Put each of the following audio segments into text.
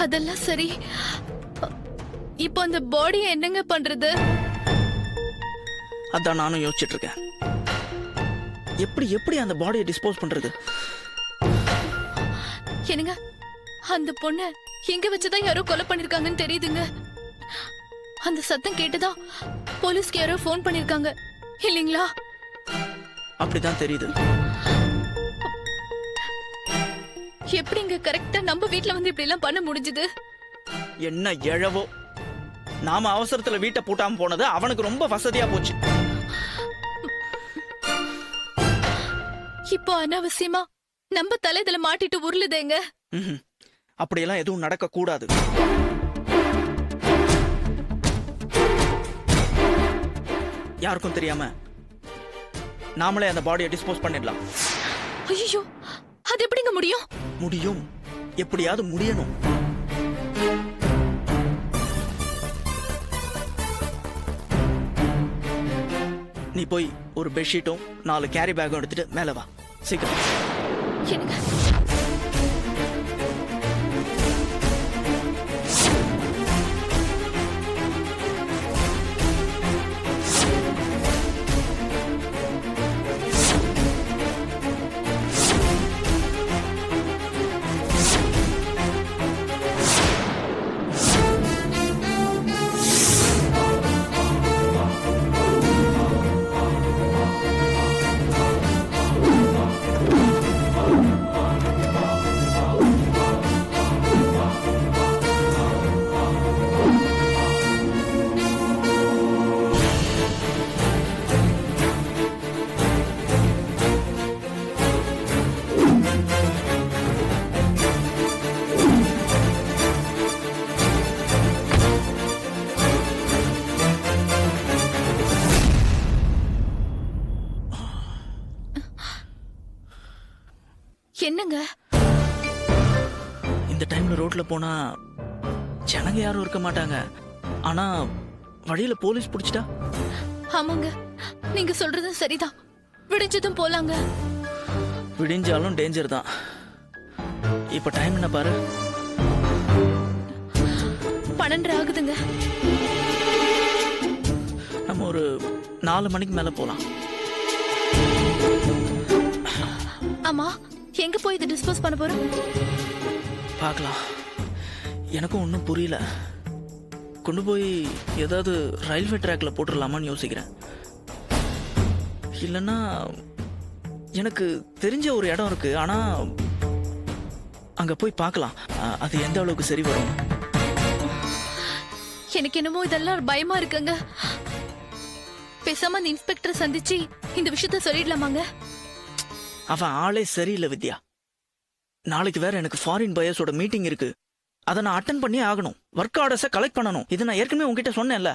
அதெல்லாம் சரி. இப்போ அந்த பாடியை என்னங்க பண்றது? அதான் நானும் யோசிச்சுட்டு இருக்கேன். எப்படி எப்படி அந்த பாடியை டிஸ்போஸ் பண்றது? என்னங்க, அந்த பொண்ணு எங்க வச்சுதான் யாரோ கொலை பண்ணிருக்காங்கன்னு தெரியுதுங்க. அந்த சத்தம் கேட்டுதான் போலீஸ்க்கு யாரோ போன் பண்ணிருக்காங்க இல்லீங்களா? அப்படிதான் தெரியுது. எப்படிங்க கரெக்டா நம்ம வீட்ல வந்து இப்படி எல்லாம் பண்ண முடிஞ்சது? என்ன எழவோ, நாம அவசரத்துல வீட்டை பூட்டாம போனது அவனுக்கு ரொம்ப வசதியா போச்சு. இப்போ அனாவசியமா நம்ம தலையில மாட்டிட்டு உருளுதேங்க. அப்படியெல்லாம் எதுவும் நடக்க கூடாது. யாருக்கும் தெரியாம நாமளே அந்த பாடியை டிஸ்போஸ் பண்ணிடலாம். ஐயோ, அது எப்படிங்க முடியும்? முடியும், எப்படியாவது முடியணும். நீ போய் ஒரு பெட்ஷீட்டும் 4 கேரி பேக்கும் எடுத்துட்டு மேல வா, சீக்கிரம். என்னங்க, என்னங்க இந்த டைம்ல ரோட்ல போனா ஜனங்க யாரும் இருக்க மாட்டாங்க. ஆனா வழியில போலீஸ் பிடிச்சிட்டா? ஆமாங்க, நீங்க சொல்றது சரிதான். விடிஞ்சதும் போலாங்க. விடிஞ்சாலும் டேஞ்சர் தான். இப்ப டைம் என்ன பாரு, 12 ஆகுதுங்க. நம்ம ஒரு 4 மணிக்கு மேல போலாம். ஆமா, எங்க போய் இதை டிஸ்போஸ் பண்ண போறோம்? பார்க்கலாம். எனக்கும் ஒன்றும் புரியல. கொண்டு போய் ஏதாவது ரயில்வே ட்ராக்ல போட்டுடலாமான்னு யோசிக்கிறேன். இல்லைன்னா எனக்கு தெரிஞ்ச ஒரு இடம் இருக்கு, ஆனா அங்க போய் பார்க்கலாம் அது எந்த அளவுக்கு சரி வரும். எனக்கு என்னமோ இதெல்லாம் பயமா இருக்குங்க. பேசாம அந்த இன்ஸ்பெக்டர் சந்திச்சு இந்த விஷயத்த சொல்லிடலாமாங்க? அவன் ஆளே சரியில்லை வித்யா. நாளைக்கு வேற எனக்கு ஃபாரின் பயர்ஸோட மீட்டிங் இருக்கு. அதை நான் அட்டன் பண்ணி ஆகணும். ஒர்க் ஆர்டர்ஸை கலெக்ட் பண்ணணும். இது நான் ஏற்கனவே உங்ககிட்ட சொன்னேன்ல.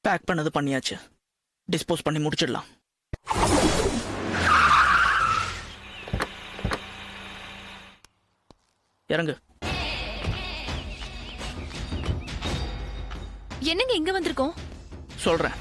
பேக் பண்ணது பண்ணியாச்சு. டிஸ்போஸ் பண்ணி முடிச்சிடலாம். இறங்கு. என்னங்க இங்க வந்திருக்கோம்? சொல்றேன்.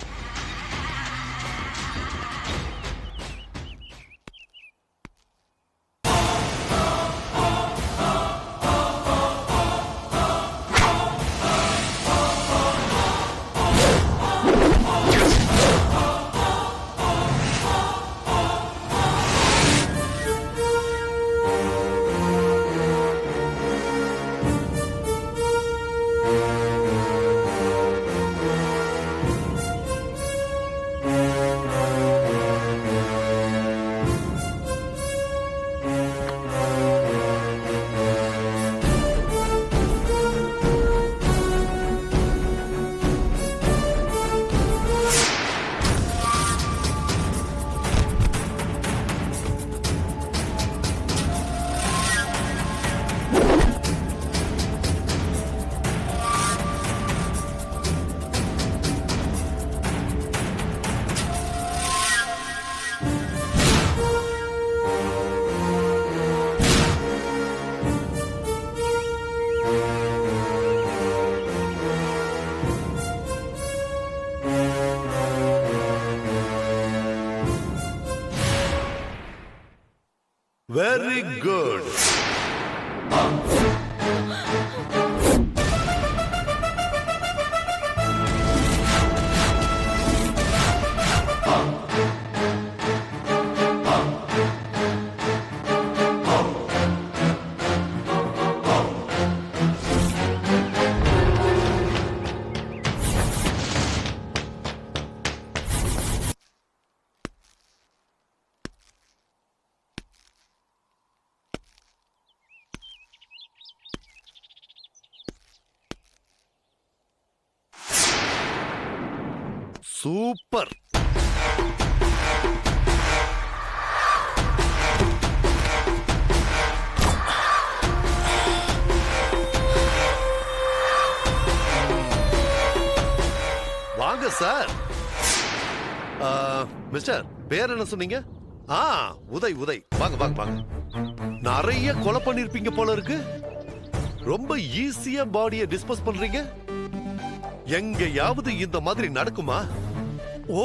Very good. சூப்பர். வாங்க சார். மிஸ்டர், பேர் என்ன சொன்னீங்க? உதய். உதய், வாங்க வாங்க வாங்க. நிறைய கொலை பண்ணிருப்பீங்க போல இருக்கு. ரொம்ப ஈஸியா பாடியை டிஸ்போஸ் பண்றீங்க. எங்கயாவது இந்த மாதிரி நடக்குமா? ஓ,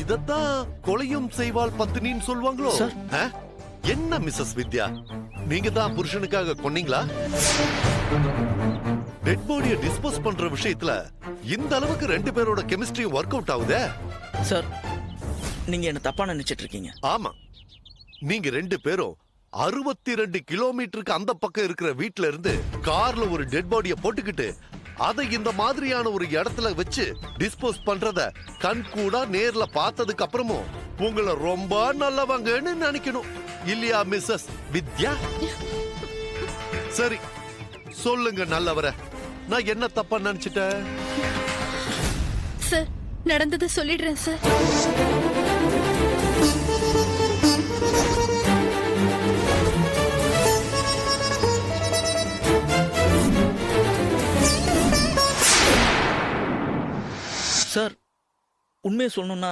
இதத்தான் கொலையும் செய்வாள் பத்தினின்னு சொல்வாங்களோ? என்ன மிஸ்ஸஸ் வித்யா, நீங்க தான் புருஷனுக்காக கொன்னீங்களா? டெட் பாடியை டிஸ்போஸ் பண்ற விஷயத்துல இந்த அளவுக்கு ரெண்டு பேரோட கெமிஸ்ட்ரி ஒர்க் அவுட் ஆகுதே. சார், நீங்க என்ன தப்பா நினைச்சிட்டு இருக்கீங்க. ஆமா, நீங்க ரெண்டு பேரும் 62 கிலோமீட்டருக்கு அந்த பக்கம் இருக்கிற வீட்ல இருந்து கார்ல ஒரு டெட் பாடியை போட்டுக்கிட்டு அதை இந்த மாதிரியான ஒரு இடத்துல வச்சு டிஸ்போஸ் பண்றத கண் கூட நேர்ல பார்த்ததுக்கு அப்புறமும் உங்களை ரொம்ப நல்லவங்கன்னு நினைக்கணும் இல்லையா மிஸ்ஸஸ் வித்யா? சரி, சொல்லுங்க நல்லவர, நான் என்ன தப்பா நினைச்சிட்டேன்? சார், நடந்தது சொல்லிடுறேன் சார். சார், உண்மையை சொல்லணும்னா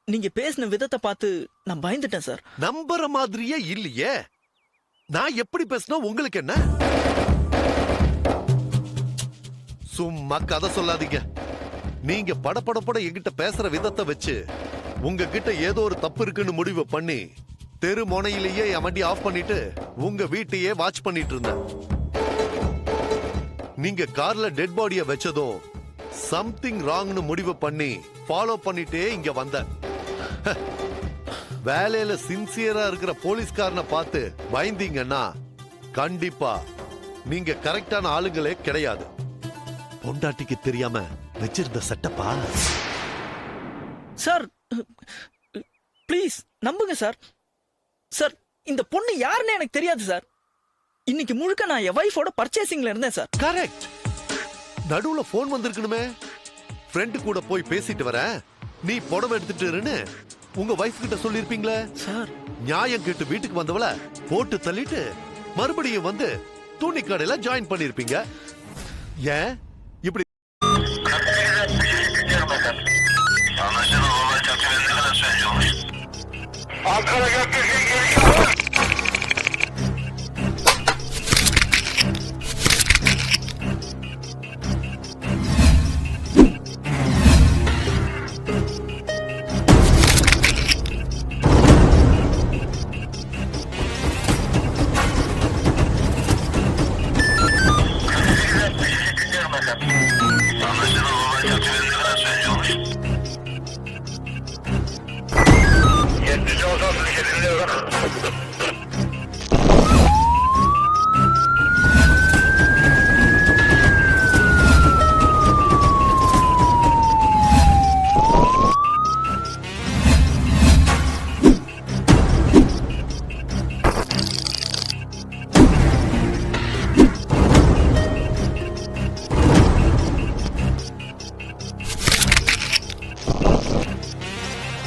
நீங்க பேசின விதத்தை பார்த்து நான் பயந்துட்டேன் சார். நம்புற மாதிரியே இல்லையே. நான் எப்படி பேசினா உங்களுக்கு என்ன? சும்மா கதை சொல்லாதீங்க. நீங்க படபடப்பட என்கிட்ட பேசுற விதத்தை வச்சு உங்ககிட்ட ஏதோ ஒரு தப்பு இருக்குன்னு முடிவு பண்ணி தெரு முனையிலேயே என் வண்டி ஆஃப் பண்ணிட்டு உங்க வீட்டையே வாட்ச் பண்ணிட்டு இருந்தேன். நீங்க கார்ல டெட் பாடிய வச்சதும் சம்திங் ராங்னு முடிவு பண்ணி ஃபாலோ பண்ணிட்டே இங்க வந்தேன். வேலையில சின்சியரா இருக்கிற போலீஸ்காரனை பார்த்து பயந்தீங்கன்னா கண்டிப்பா நீங்க கரெக்டான ஆளுங்களே கிடையாது. பொண்டாட்டிக்கு தெரியாம வச்சிருந்த செட்டப்பா. சார், ப்ளீஸ் நம்புங்க சார். சார், இந்த பொண்ணு யாருன்னு எனக்கு தெரியாது சார். இன்னைக்கு முழுக்க நான் என் வைஃபோட பர்ச்சேசிங்ல இருந்தேன் சார். கரெக்ட். நடுவுல போன் வந்திருக்கணுமே. ஃப்ரெண்டு கூட போய் பேசிட்டு வரேன், நீ புடவை எடுத்துட்டு இருன்னு உங்க வைஃப் கிட்ட சொல்லிருப்பீங்களே சார். நியாயம் கேட்டு வீட்டுக்கு வந்தவள போட்டு தள்ளிட்டு மறுபடியும் வந்து துணி கடையில ஜாயின் பண்ணிருப்பீங்க. ஏன் இப்படி?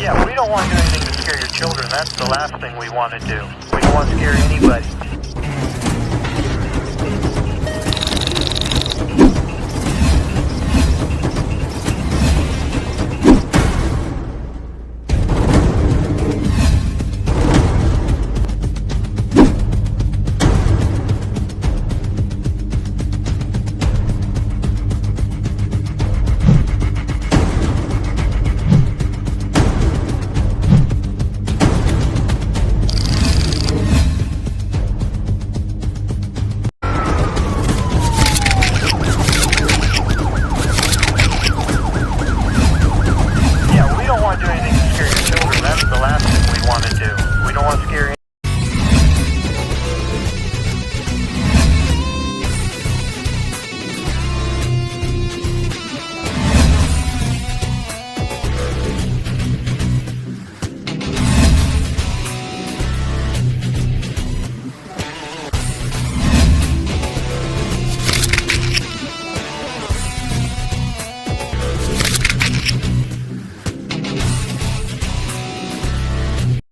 Yeah, we don't want to do anything to scare your children. That's the last thing we want to do. We don't want to scare anybody.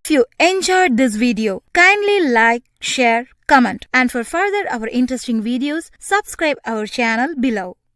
If you enjoyed this video, kindly like, share, comment, and for further our interesting videos, subscribe our channel below.